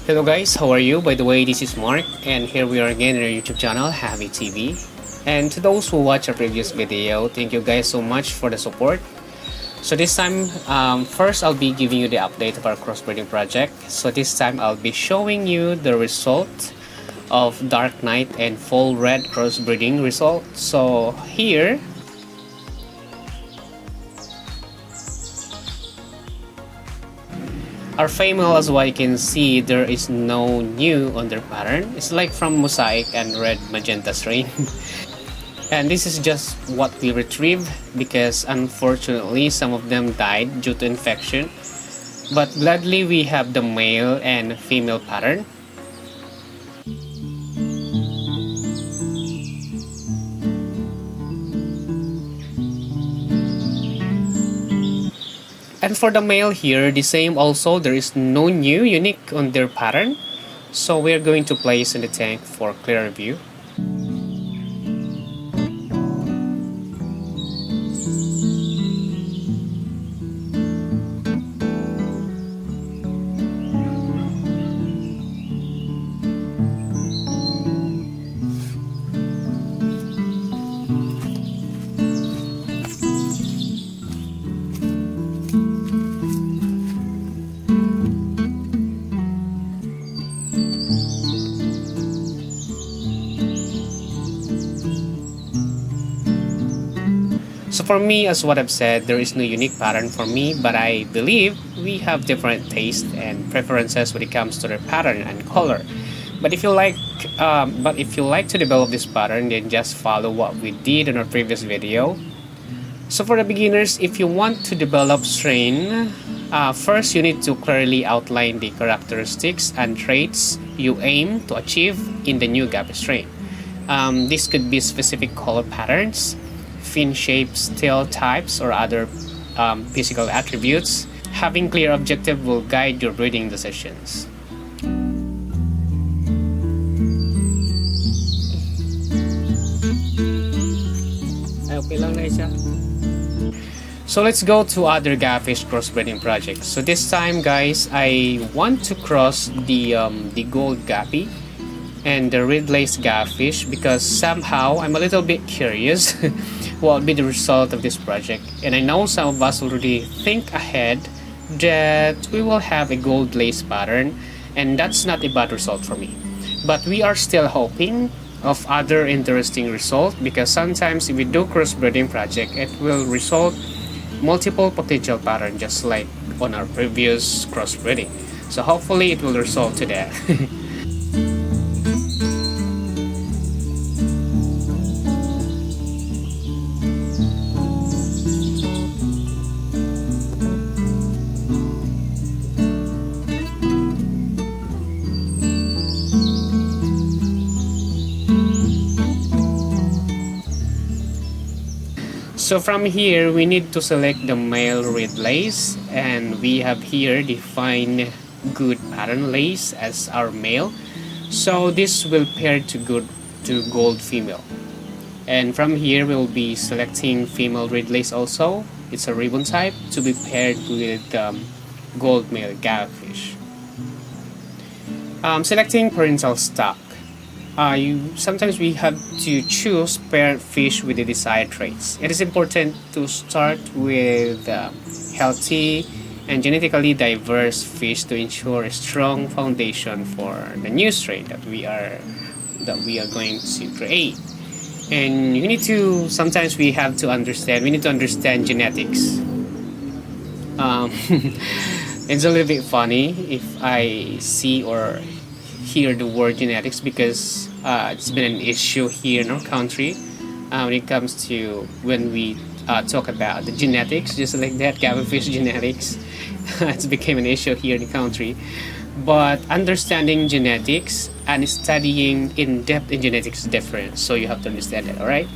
Hello guys, how are you? By the way, this is Mark, and here we are again on our YouTube channel, Happy TV. And to those who watched our previous video, thank you guys so much for the support. So this time, first I'll be giving you the update of our crossbreeding project. So this time I'll be showing you the result of Dark Night and Full Red crossbreeding result. So here, our female, as what you can see, there is no new on their pattern. It's like from Mosaic and Red Magenta strain. And this is just what we retrieved because unfortunately some of them died due to infection. But gladly we have the male and female pattern. And for the male here, the same also, there is no new unique on their pattern. So we are going to place in the tank for clear view. So for me, as what I've said, there is no unique pattern for me, but I believe we have different taste and preferences when it comes to their pattern and color. But if you like to develop this pattern, then just follow what we did in our previous video. So for the beginners, if you want to develop strain, first you need to clearly outline the characteristics and traits you aim to achieve in the new Guppy strain. This could be specific color patterns, fin shapes, tail types, or other physical attributes. Having clear objective will guide your breeding decisions. So let's go to other Guppies crossbreeding projects. So this time, guys, I want to cross the gold Guppy and the Redlace Gupfish because somehow I'm a little bit curious what will be the result of this project. And I know some of us already think ahead that we will have a gold lace pattern, and that's not a bad result for me. But we are still hoping of other interesting results because sometimes if we do crossbreeding project, it will result multiple potential patterns just like on our previous crossbreeding. So hopefully it will result to that. So from here, we need to select the male Redlace, and we have here defined good pattern lace as our male. So this will pair to gold female. And from here, we'll be selecting female Redlace also. It's a ribbon type to be paired with gold male Gupfish. Selecting parental stock. Sometimes we have to choose paired fish with the desired traits. It is important to start with healthy and genetically diverse fish to ensure a strong foundation for the new strain that we are going to create. And you need to sometimes we need to understand genetics. It's a little bit funny if I see or hear the word genetics because it's been an issue here in our country when it comes to when we talk about the genetics, just like that, Gupfish genetics. It's became an issue here in the country. But understanding genetics and studying in depth in genetics is different, so you have to understand that. All right,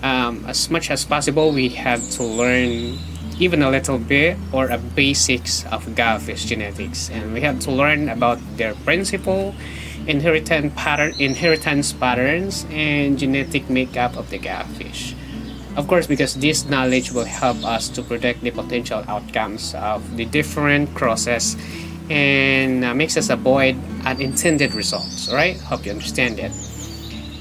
as much as possible, we have to learn even a little bit or a basics of Gupfish genetics, and we have to learn about their principle, inheritance patterns, and genetic makeup of the Gupfish. Of course, because this knowledge will help us to predict the potential outcomes of the different crosses and makes us avoid unintended results. All right, hope you understand that.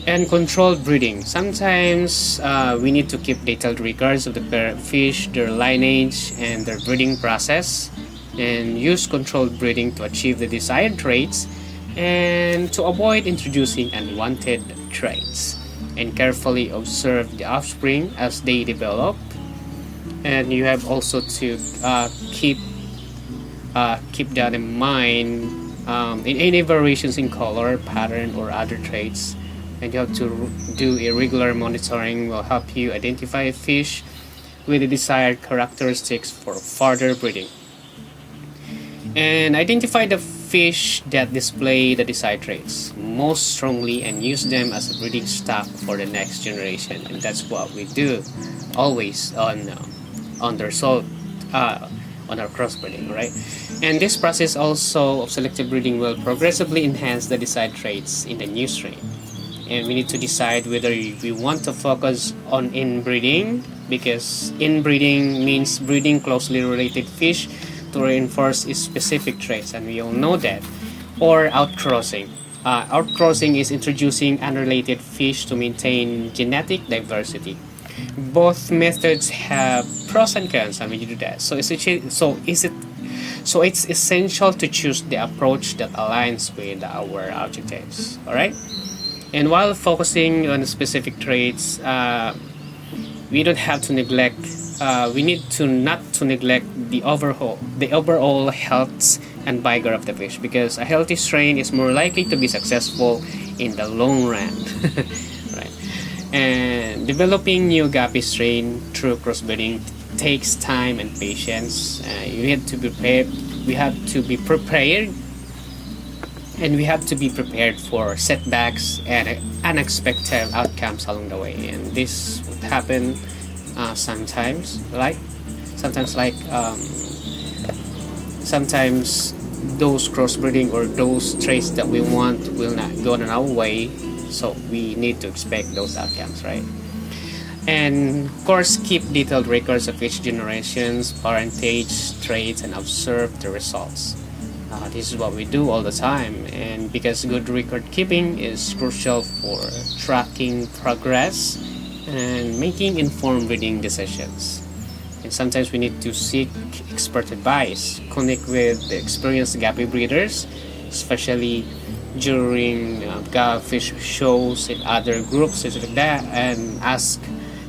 And controlled breeding. Sometimes we need to keep detailed records of the parent fish, their lineage, and their breeding process, and use controlled breeding to achieve the desired traits and to avoid introducing unwanted traits, and carefully observe the offspring as they develop. And you have also to keep that in mind in any variations in color, pattern, or other traits. And you have to do irregular monitoring will help you identify a fish with the desired characteristics for further breeding. And identify the fish that display the desired traits most strongly and use them as a breeding stock for the next generation. And that's what we do always on the result on our crossbreeding, right? And this process also of selective breeding will progressively enhance the desired traits in the new strain. And we need to decide whether we want to focus on inbreeding, because inbreeding means breeding closely related fish to reinforce its specific traits, and we all know that, or outcrossing. Outcrossing is introducing unrelated fish to maintain genetic diversity. Both methods have pros and cons, and we do that. So it's essential to choose the approach that aligns with our objectives. All right. And while focusing on specific traits, we don't have to neglect. We need to not to neglect the overall health and vigor of the fish, because a healthy strain is more likely to be successful in the long run. Right. And developing new Guppy strain through crossbreeding takes time and patience. You have to be prepared. We have to be prepared. And we have to be prepared for setbacks and unexpected outcomes along the way. And this would happen sometimes those crossbreeding or those traits that we want will not go on our way. So we need to expect those outcomes, right? And of course, keep detailed records of each generation's parentage, traits, and observe the results. This is what we do all the time, and because good record keeping is crucial for tracking progress and making informed breeding decisions. And sometimes we need to seek expert advice, connect with the experienced Guppy breeders, especially during fish shows and other groups, such like that, and ask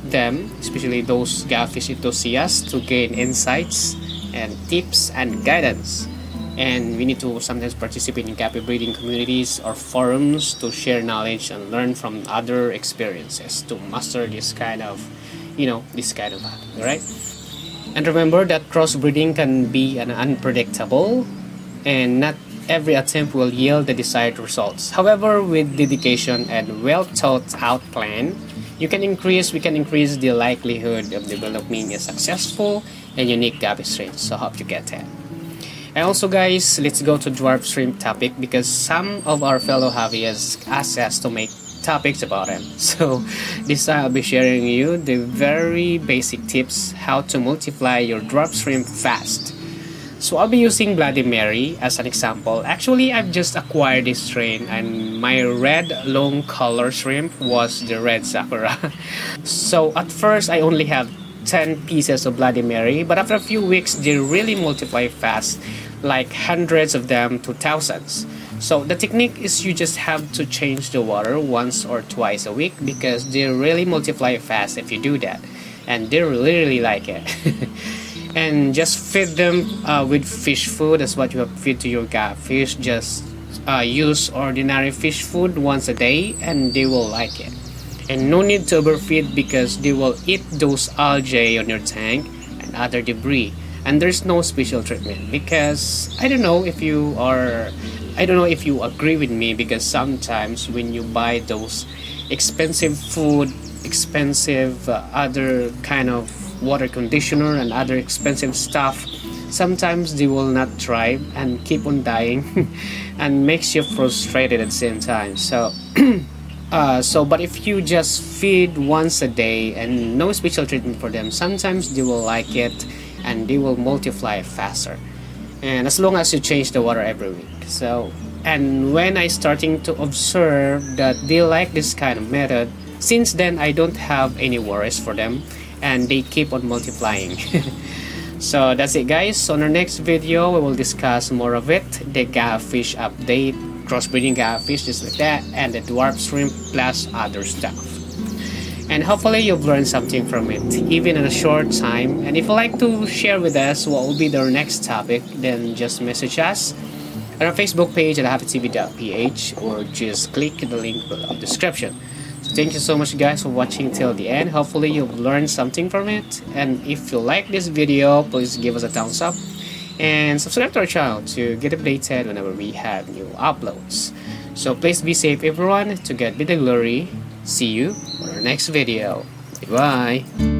them, especially those fish enthusiasts, to gain insights and tips and guidance. And we need to sometimes participate in Guppy breeding communities or forums to share knowledge and learn from other experiences to master this kind of habit, right? And remember that crossbreeding can be unpredictable, and not every attempt will yield the desired results. However, with dedication and well thought out plan, we can increase the likelihood of developing a successful and unique Guppy strain. So hope you get that. And also, guys, let's go to Dwarf Shrimp topic, because some of our fellow hobbyists asked us to make topics about them. So this time I'll be sharing you the very basic tips how to multiply your Dwarf Shrimp fast. So I'll be using Bloody Mary as an example. Actually, I've just acquired this strain, and my red long color shrimp was the red Sakura. So at first I only have 10 pieces of Bloody Mary, but after a few weeks they really multiply fast, like hundreds of them to thousands. So the technique is you just have to change the water once or twice a week, because they really multiply fast if you do that, and they really like it. And just feed them with fish food. That's what you have to feed to your fish. Just use ordinary fish food once a day and they will like it. And no need to overfeed, because they will eat those algae on your tank and other debris. And there's no special treatment, because I don't know if you agree with me, because sometimes when you buy those expensive food, expensive other kind of water conditioner and other expensive stuff, sometimes they will not thrive and keep on dying and makes you frustrated at the same time. But if you just feed once a day and no special treatment for them, sometimes they will like it and they will multiply faster. and as long as you change the water every week. So, and when I starting to observe that they like this kind of method, since then I don't have any worries for them, and they keep on multiplying. So that's it, guys. On our next video we will discuss more of it, the fish update, crossbreeding fish, just like that, and the dwarf shrimp plus other stuff. And hopefully you've learned something from it, even in a short time. And if you'd like to share with us what will be the next topic, then just message us on our Facebook page at happytv.ph, or just click the link below the description. So thank you so much, guys, for watching till the end. Hopefully you've learned something from it. And if you like this video, please give us a thumbs up and subscribe to our channel to get updated whenever we have new uploads. So please be safe, everyone. To God be the glory. See you on our next video. Goodbye.